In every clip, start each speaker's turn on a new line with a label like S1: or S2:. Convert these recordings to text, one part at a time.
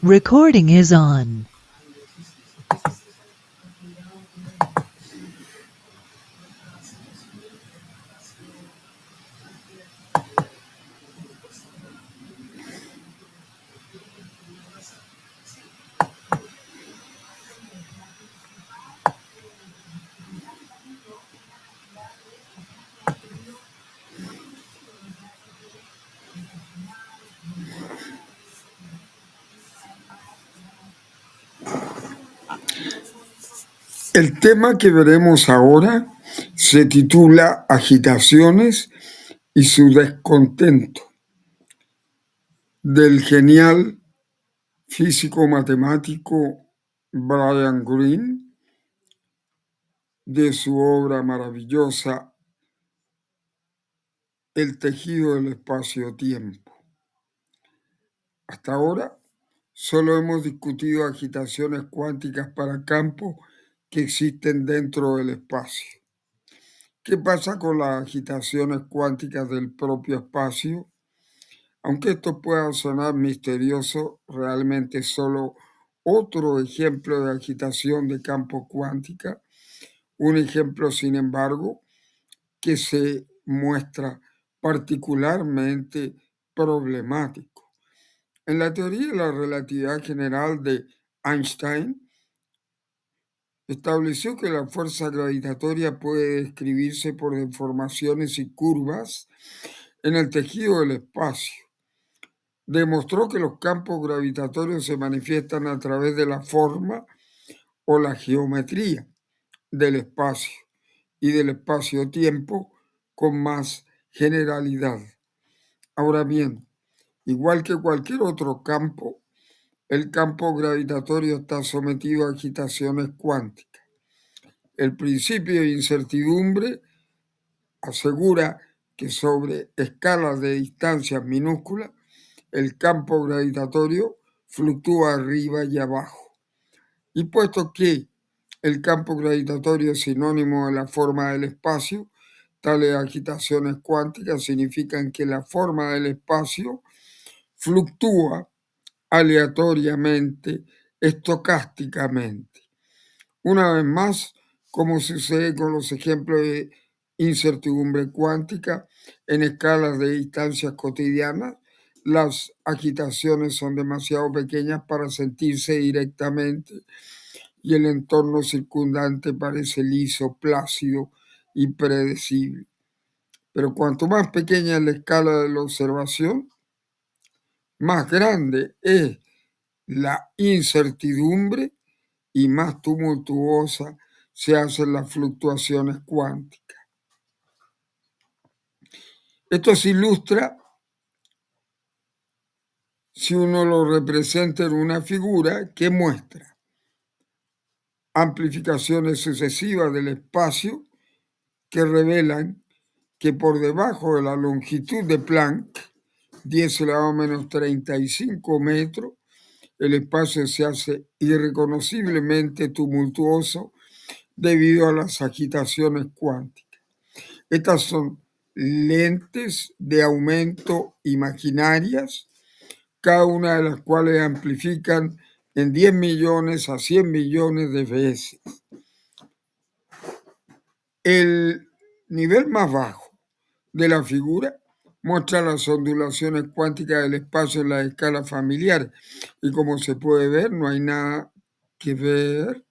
S1: Recording is on.
S2: El tema que veremos ahora se titula Agitaciones y su descontento, del genial físico-matemático Brian Greene, de su obra maravillosa El tejido del espacio-tiempo. Hasta ahora solo hemos discutido agitaciones cuánticas para campos que existen dentro del espacio. ¿Qué pasa con las agitaciones cuánticas del propio espacio? Aunque esto pueda sonar misterioso, realmente es solo otro ejemplo de agitación de campo cuántica, un ejemplo, sin embargo, que se muestra particularmente problemático. En la teoría de la relatividad general de Einstein, estableció que la fuerza gravitatoria puede describirse por deformaciones y curvas en el tejido del espacio. Demostró que los campos gravitatorios se manifiestan a través de la forma o la geometría del espacio y del espacio-tiempo con más generalidad. Ahora bien, igual que cualquier otro campo, el campo gravitatorio está sometido a agitaciones cuánticas. El principio de incertidumbre asegura que sobre escalas de distancias minúsculas el campo gravitatorio fluctúa arriba y abajo. Y puesto que el campo gravitatorio es sinónimo de la forma del espacio, tales agitaciones cuánticas significan que la forma del espacio fluctúa aleatoriamente, estocásticamente. Una vez más, como sucede con los ejemplos de incertidumbre cuántica en escalas de distancias cotidianas, las agitaciones son demasiado pequeñas para sentirse directamente y el entorno circundante parece liso, plácido y predecible. Pero cuanto más pequeña es la escala de la observación, más grande es la incertidumbre y más tumultuosa se hacen las fluctuaciones cuánticas. Esto se ilustra si uno lo representa en una figura que muestra amplificaciones sucesivas del espacio que revelan que por debajo de la longitud de Planck, 10⁻⁻35 metros, el espacio se hace irreconociblemente tumultuoso debido a las agitaciones cuánticas. Estas son lentes de aumento imaginarias, cada una de las cuales amplifican en 10 millones a 100 millones de veces. El nivel más bajo de la figura muestra las ondulaciones cuánticas del espacio en la escala familiar y como se puede ver no hay nada que ver.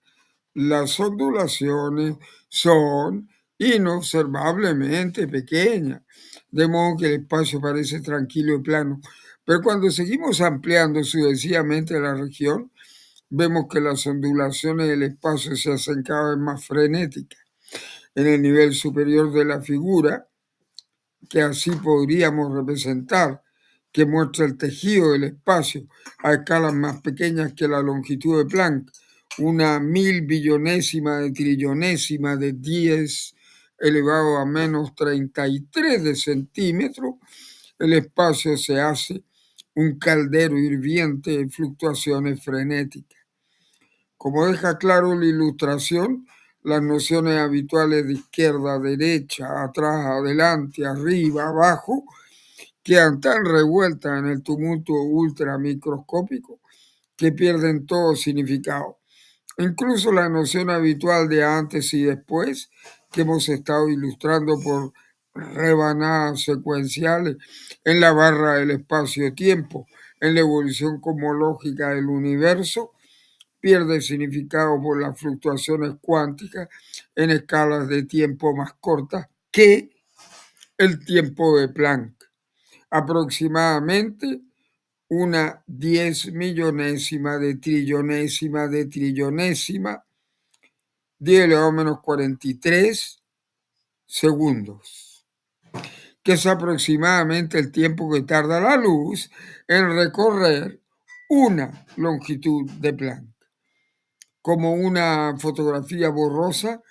S2: Las ondulaciones son inobservablemente pequeñas, de modo que el espacio parece tranquilo y plano. Pero cuando seguimos ampliando sucesivamente la región, vemos que las ondulaciones del espacio se hacen cada vez más frenéticas. En el nivel superior de la figura, que así podríamos representar, que muestra el tejido del espacio a escalas más pequeñas que la longitud de Planck, una 1000 billonésima de trillonésima de 10 elevado a menos 33 de centímetros, el espacio se hace un caldero hirviente de fluctuaciones frenéticas. Como deja claro la ilustración, las nociones habituales de izquierda, derecha, atrás, adelante, arriba, abajo, quedan tan revueltas en el tumulto ultramicroscópico que pierden todo significado. Incluso la noción habitual de antes y después, que hemos estado ilustrando por rebanadas secuenciales en la barra del espacio-tiempo, en la evolución cosmológica del universo, pierde significado por las fluctuaciones cuánticas en escalas de tiempo más cortas que el tiempo de Planck. Aproximadamente una 10 millonésima de trillonésima de trillonésima 10 elevado a menos 43 segundos, que es aproximadamente el tiempo que tarda la luz en recorrer una longitud de Planck. Como una fotografía borrosa,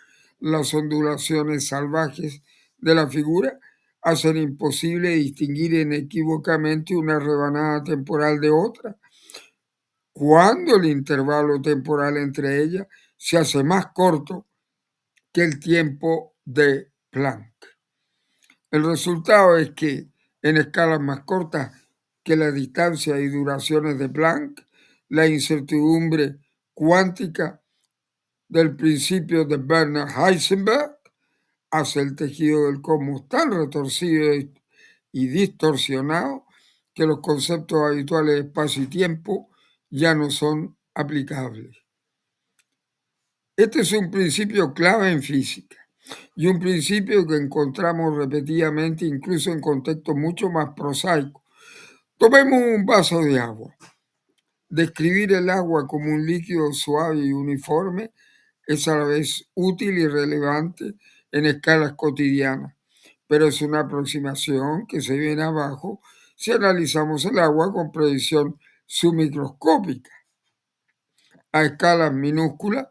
S2: las ondulaciones salvajes de la figura hacen imposible distinguir inequívocamente una rebanada temporal de otra, cuando el intervalo temporal entre ellas se hace más corto que el tiempo de Planck. El resultado es que en escalas más cortas que la distancia y duraciones de Planck, la incertidumbre cuántica del principio de Werner Heisenberg hace el tejido del cosmos tan retorcido y distorsionado que los conceptos habituales de espacio y tiempo ya no son aplicables. Este es un principio clave en física y un principio que encontramos repetidamente incluso en contextos mucho más prosaicos. Tomemos un vaso de agua. Describir el agua como un líquido suave y uniforme es a la vez útil y relevante en escalas cotidianas, pero es una aproximación que se viene abajo si analizamos el agua con precisión submicroscópica. A escalas minúsculas,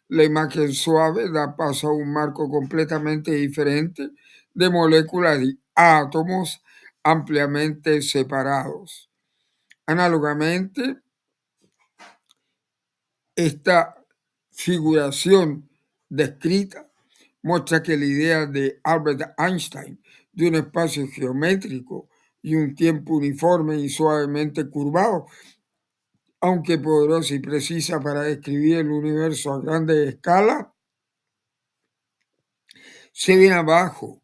S2: la imagen suave da paso a un marco completamente diferente de moléculas y átomos ampliamente separados. Análogamente, esta figuración descrita muestra que la idea de Albert Einstein de un espacio geométrico y un tiempo uniforme y suavemente curvado, aunque poderosa y precisa para describir el universo a grandes escalas, se viene abajo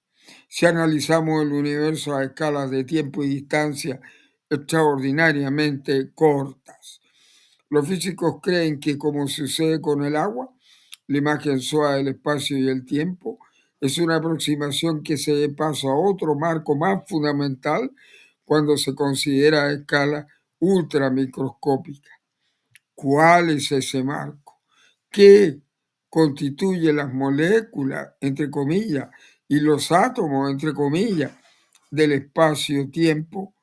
S2: si analizamos el universo a escalas de tiempo y distancia extraordinariamente cortas. Los físicos creen que, como sucede con el agua, la imagen suave del espacio y el tiempo es una aproximación que se dé paso a otro marco más fundamental cuando se considera a escala ultramicroscópica. ¿Cuál es ese marco? ¿Qué constituye las moléculas, entre comillas, y los átomos, entre comillas, del espacio-tiempo?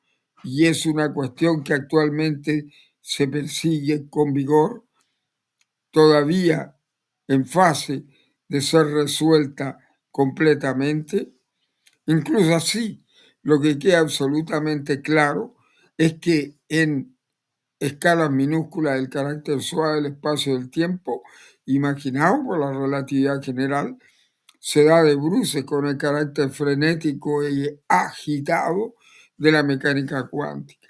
S2: Y es una cuestión que actualmente se persigue con vigor, todavía en fase de ser resuelta completamente. Incluso así, lo que queda absolutamente claro es que en escalas minúsculas del carácter suave del espacio y del tiempo, imaginado por la relatividad general, se da de bruces con el carácter frenético y agitado de la mecánica cuántica.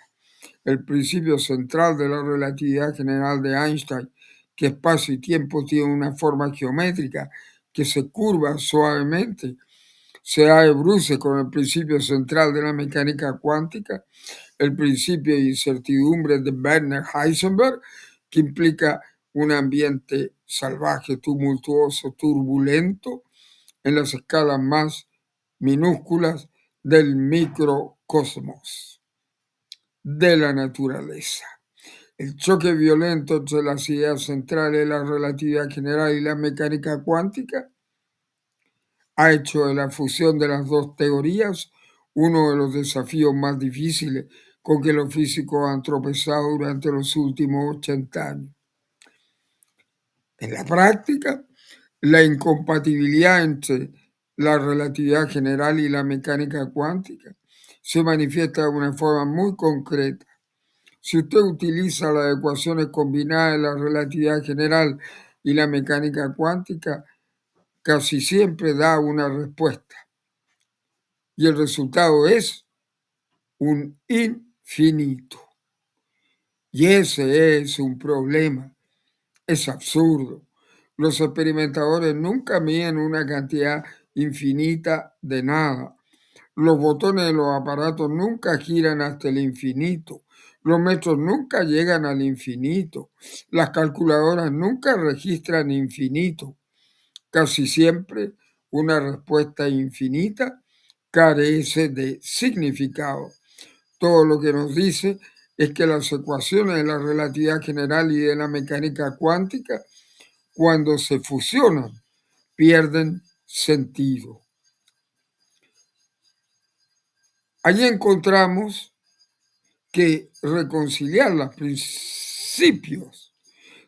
S2: El principio central de la relatividad general de Einstein, que espacio y tiempo tienen una forma geométrica que se curva suavemente, se da de bruces con el principio central de la mecánica cuántica, el principio de incertidumbre de Werner Heisenberg, que implica un ambiente salvaje, tumultuoso, turbulento, en las escalas más minúsculas del microcosmos, de la naturaleza. El choque violento entre las ideas centrales de la relatividad general y la mecánica cuántica ha hecho de la fusión de las dos teorías uno de los desafíos más difíciles con que los físicos han tropezado durante los últimos 80 años. En la práctica, la incompatibilidad entre la relatividad general y la mecánica cuántica se manifiesta de una forma muy concreta. Si usted utiliza las ecuaciones combinadas de la relatividad general y la mecánica cuántica, casi siempre da una respuesta. Y el resultado es un infinito. Y ese es un problema. Es absurdo. Los experimentadores nunca miden una cantidad infinita de nada. Los botones de los aparatos nunca giran hasta el infinito. Los metros nunca llegan al infinito. Las calculadoras nunca registran infinito. Casi siempre una respuesta infinita carece de significado. Todo lo que nos dice es que las ecuaciones de la relatividad general y de la mecánica cuántica, cuando se fusionan, pierden sentido. Allí encontramos que reconciliar los principios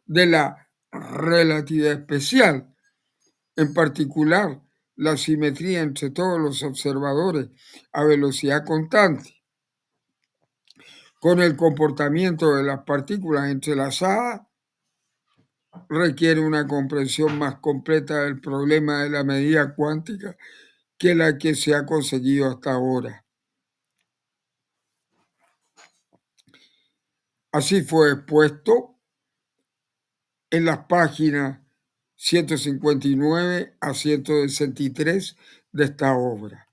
S2: de la relatividad especial, en particular la simetría entre todos los observadores a velocidad constante, con el comportamiento de las partículas entrelazadas, requiere una comprensión más completa del problema de la medida cuántica que la que se ha conseguido hasta ahora. Así fue expuesto en las páginas 159 a 163 de esta obra.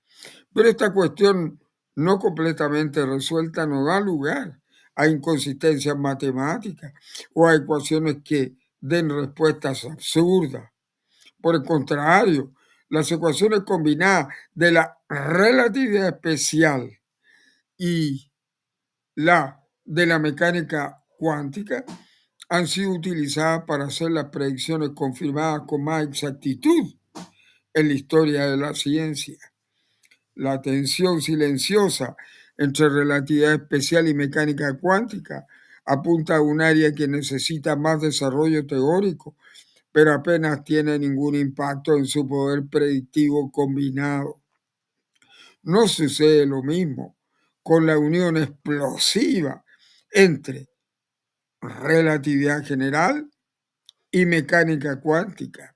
S2: Pero esta cuestión no completamente resuelta no da lugar a inconsistencias matemáticas o a ecuaciones que den respuestas absurdas. Por el contrario, las ecuaciones combinadas de la relatividad especial y la de la mecánica cuántica han sido utilizadas para hacer las predicciones confirmadas con más exactitud en la historia de la ciencia. La tensión silenciosa entre relatividad especial y mecánica cuántica apunta a un área que necesita más desarrollo teórico, pero apenas tiene ningún impacto en su poder predictivo combinado. No sucede lo mismo con la unión explosiva entre relatividad general y mecánica cuántica,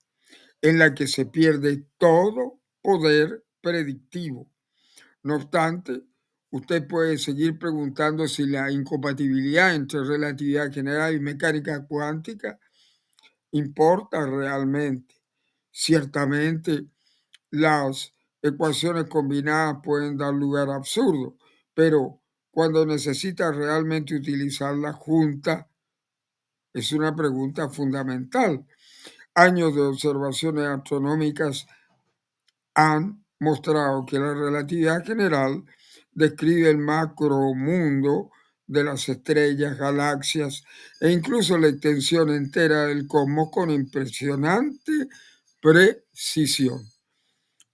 S2: en la que se pierde todo poder predictivo. No obstante, usted puede seguir preguntando si la incompatibilidad entre relatividad general y mecánica cuántica importa realmente. Ciertamente, las ecuaciones combinadas pueden dar lugar a absurdos, pero cuando necesita realmente utilizarlas juntas, es una pregunta fundamental. Años de observaciones astronómicas han mostrado que la relatividad general describe el macromundo de las estrellas, galaxias e incluso la extensión entera del cosmos con impresionante precisión.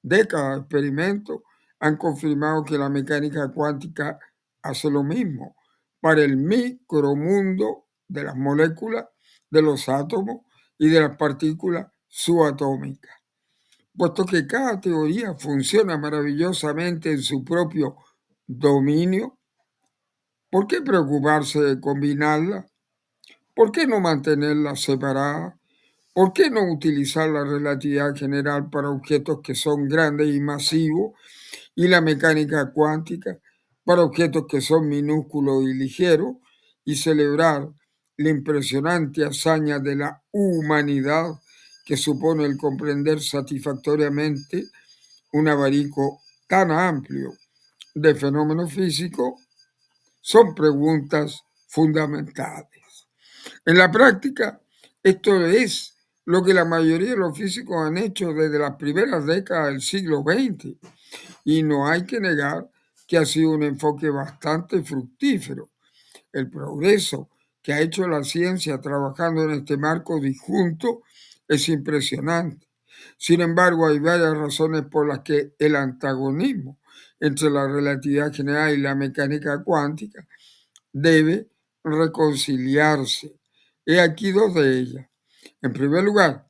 S2: Décadas de experimentos han confirmado que la mecánica cuántica hace lo mismo para el micromundo de las moléculas, de los átomos y de las partículas subatómicas. Puesto que cada teoría funciona maravillosamente en su propio dominio, ¿por qué preocuparse de combinarlas? ¿Por qué no mantenerlas separadas? ¿Por qué no utilizar la relatividad general para objetos que son grandes y masivos y la mecánica cuántica para objetos que son minúsculos y ligeros y celebrar la impresionante hazaña de la humanidad que supone el comprender satisfactoriamente un abanico tan amplio de fenómenos físicos? Son preguntas fundamentales. En la práctica, esto es lo que la mayoría de los físicos han hecho desde las primeras décadas del siglo XX, y no hay que negar que ha sido un enfoque bastante fructífero. El progreso que ha hecho la ciencia trabajando en este marco disjunto es impresionante. Sin embargo, hay varias razones por las que el antagonismo entre la relatividad general y la mecánica cuántica debe reconciliarse. He aquí dos de ellas. En primer lugar,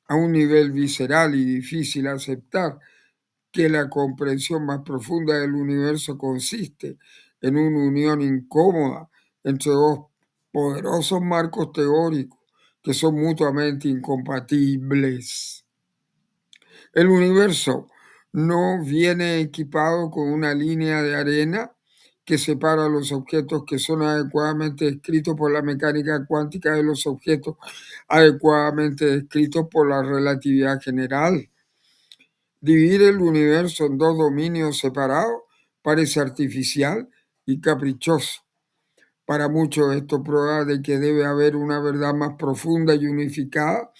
S2: a un nivel visceral y difícil aceptar que la comprensión más profunda del universo consiste en una unión incómoda entre dos poderosos marcos teóricos que son mutuamente incompatibles. El universo no viene equipado con una línea de arena que separa los objetos que son adecuadamente descritos por la mecánica cuántica de los objetos adecuadamente descritos por la relatividad general. Dividir el universo en dos dominios separados parece artificial y caprichoso. Para muchos esto prueba de que debe haber una verdad más profunda y unificada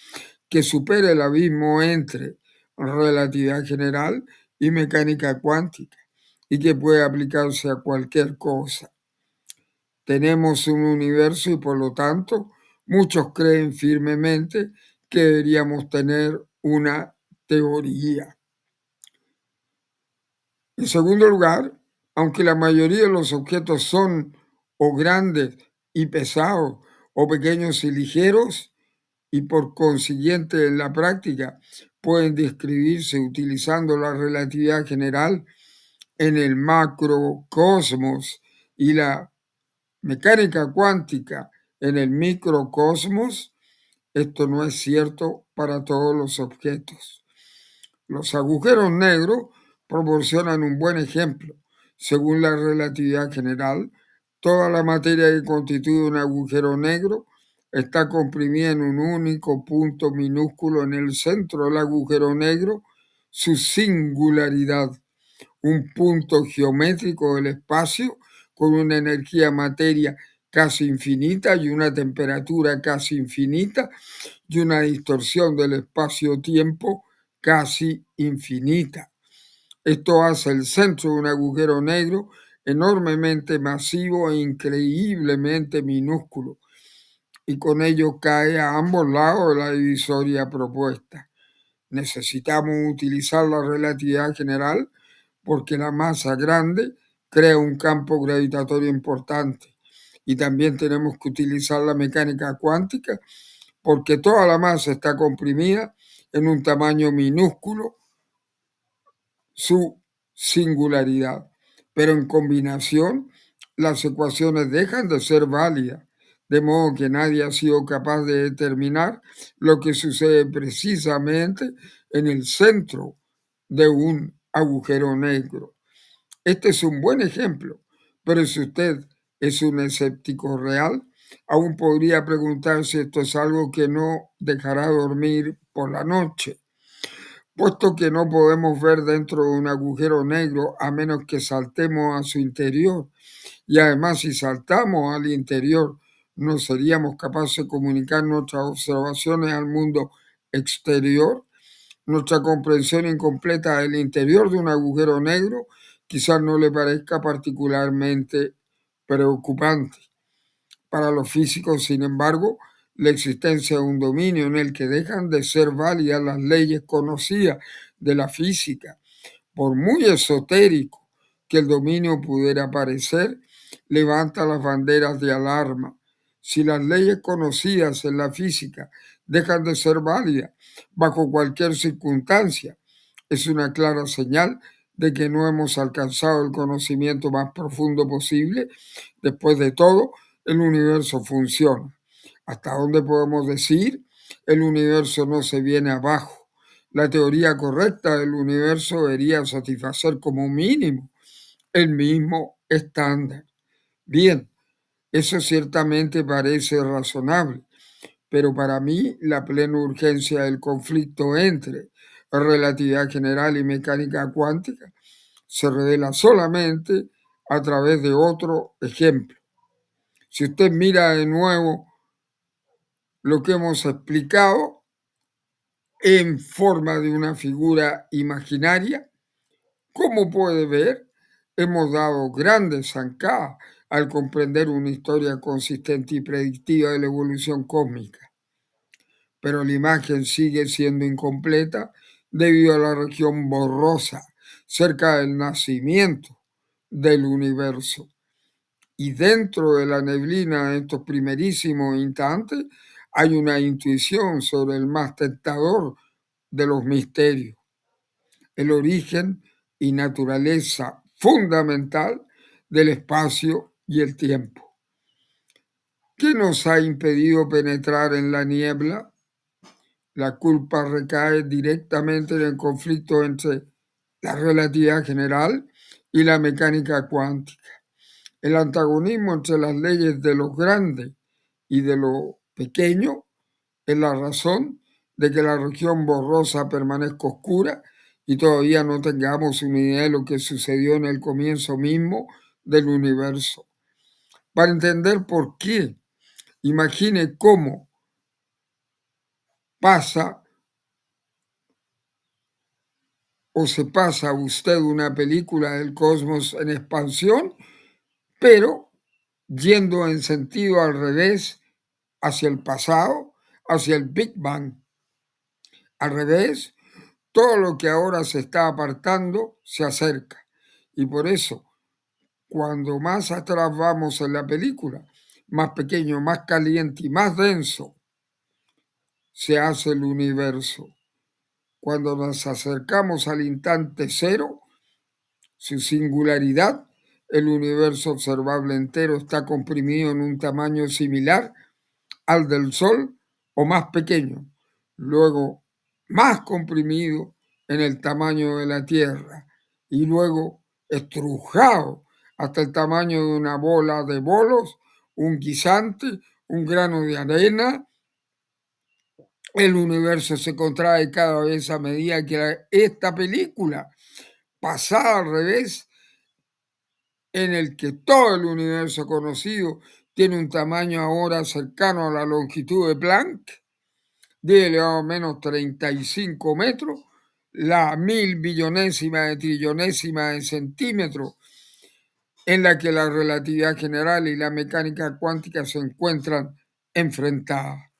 S2: que supere el abismo entre relatividad general y mecánica cuántica y que puede aplicarse a cualquier cosa. Tenemos un universo y por lo tanto muchos creen firmemente que deberíamos tener una teoría. En segundo lugar, aunque la mayoría de los objetos son o grandes y pesados o pequeños y ligeros, y por consiguiente en la práctica pueden describirse utilizando la relatividad general en el macrocosmos y la mecánica cuántica en el microcosmos, esto no es cierto para todos los objetos. Los agujeros negros proporcionan un buen ejemplo. Según la relatividad general, toda la materia que constituye un agujero negro está comprimida en un único punto minúsculo en el centro del agujero negro, su singularidad, un punto geométrico del espacio con una energía materia casi infinita y una temperatura casi infinita y una distorsión del espacio-tiempo casi infinita. Esto hace el centro de un agujero negro enormemente masivo e increíblemente minúsculo, y con ello cae a ambos lados de la divisoria propuesta. Necesitamos utilizar la relatividad general porque la masa grande crea un campo gravitatorio importante, y también tenemos que utilizar la mecánica cuántica porque toda la masa está comprimida en un tamaño minúsculo, su singularidad. Pero en combinación, las ecuaciones dejan de ser válidas, de modo que nadie ha sido capaz de determinar lo que sucede precisamente en el centro de un agujero negro. Este es un buen ejemplo, pero si usted es un escéptico real, aún podría preguntar si esto es algo que no dejará dormir por la noche. Puesto que no podemos ver dentro de un agujero negro a menos que saltemos a su interior, y además si saltamos al interior no seríamos capaces de comunicar nuestras observaciones al mundo exterior, nuestra comprensión incompleta del interior de un agujero negro quizás no le parezca particularmente preocupante. Para los físicos, sin embargo, la existencia de un dominio en el que dejan de ser válidas las leyes conocidas de la física, por muy esotérico que el dominio pudiera parecer, levanta las banderas de alarma. Si las leyes conocidas en la física dejan de ser válidas bajo cualquier circunstancia, es una clara señal de que no hemos alcanzado el conocimiento más profundo posible. Después de todo, el universo funciona. ¿Hasta dónde podemos decir? El universo no se viene abajo. La teoría correcta del universo debería satisfacer como mínimo el mismo estándar. Bien, eso ciertamente parece razonable, pero para mí la plena urgencia del conflicto entre relatividad general y mecánica cuántica se revela solamente a través de otro ejemplo. Si usted mira de nuevo lo que hemos explicado en forma de una figura imaginaria, como puede ver, hemos dado grandes zancadas al comprender una historia consistente y predictiva de la evolución cósmica. Pero la imagen sigue siendo incompleta debido a la región borrosa cerca del nacimiento del universo. Y dentro de la neblina de estos primerísimos instantes hay una intuición sobre el más tentador de los misterios, el origen y naturaleza fundamental del espacio y el tiempo. ¿Qué nos ha impedido penetrar en la niebla? La culpa recae directamente en el conflicto entre la relatividad general y la mecánica cuántica. El antagonismo entre las leyes de lo grande y de lo pequeño es la razón de que la región borrosa permanezca oscura y todavía no tengamos una idea de lo que sucedió en el comienzo mismo del universo. Para entender por qué, imagine cómo pasa o se pasa usted una película del cosmos en expansión, pero yendo en sentido al revés, hacia el pasado, hacia el Big Bang. Al revés, todo lo que ahora se está apartando se acerca. Y por eso, cuando más atrás vamos en la película, más pequeño, más caliente y más denso se hace el universo. Cuando nos acercamos al instante cero, su singularidad, el universo observable entero está comprimido en un tamaño similar al del Sol o más pequeño, luego más comprimido en el tamaño de la Tierra y luego estrujado hasta el tamaño de una bola de bolos, un guisante, un grano de arena. El universo se contrae cada vez a medida que esta película, pasada al revés, en el que todo el universo conocido tiene un tamaño ahora cercano a la longitud de Planck, de elevado a menos 35 metros, la mil billonésima de trillonésima de centímetro, en la que la relatividad general y la mecánica cuántica se encuentran enfrentadas.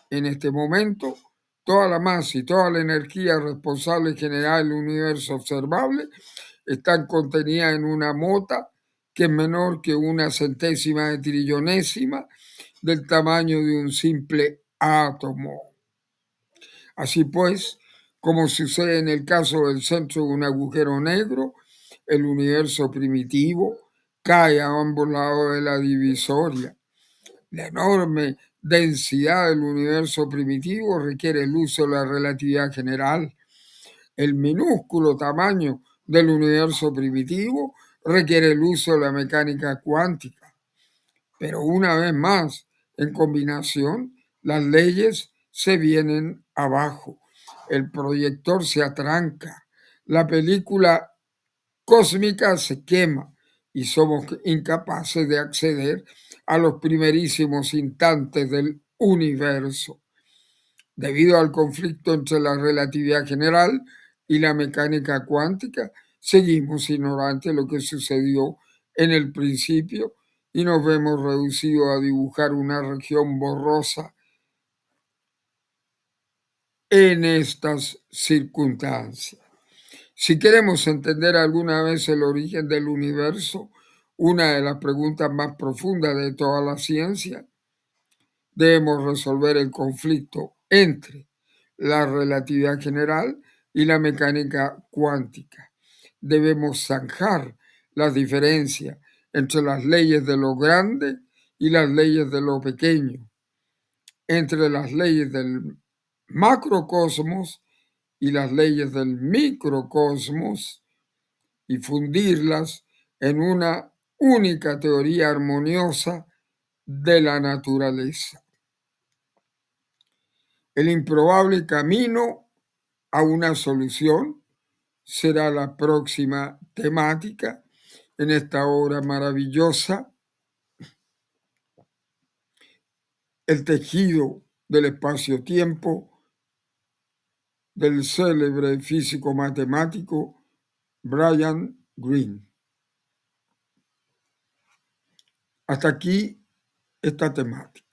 S2: En este momento, toda la masa y toda la energía responsable general del universo observable están contenidas en una mota que es menor que una centésima de trillonésima del tamaño de un simple átomo. Así pues, como sucede en el caso del centro de un agujero negro, el universo primitivo cae a ambos lados de la divisoria. La enorme densidad del universo primitivo requiere el uso de la relatividad general. El minúsculo tamaño del universo primitivo requiere el uso de la mecánica cuántica. Pero una vez más, en combinación, las leyes se vienen abajo. El proyector se atranca. La película cósmica se quema y somos incapaces de acceder a los primerísimos instantes del universo. Debido al conflicto entre la relatividad general y la mecánica cuántica, seguimos ignorantes de lo que sucedió en el principio y nos vemos reducidos a dibujar una región borrosa en estas circunstancias. Si queremos entender alguna vez el origen del universo, una de las preguntas más profundas de toda la ciencia, debemos resolver el conflicto entre la relatividad general y la mecánica cuántica. Debemos zanjar las diferencias entre las leyes de lo grande y las leyes de lo pequeño, entre las leyes del macrocosmos y las leyes del microcosmos y fundirlas en una única teoría armoniosa de la naturaleza. El improbable camino a una solución será la próxima temática en esta obra maravillosa, El tejido del espacio-tiempo, del célebre físico matemático Brian Greene. Hasta aquí esta temática.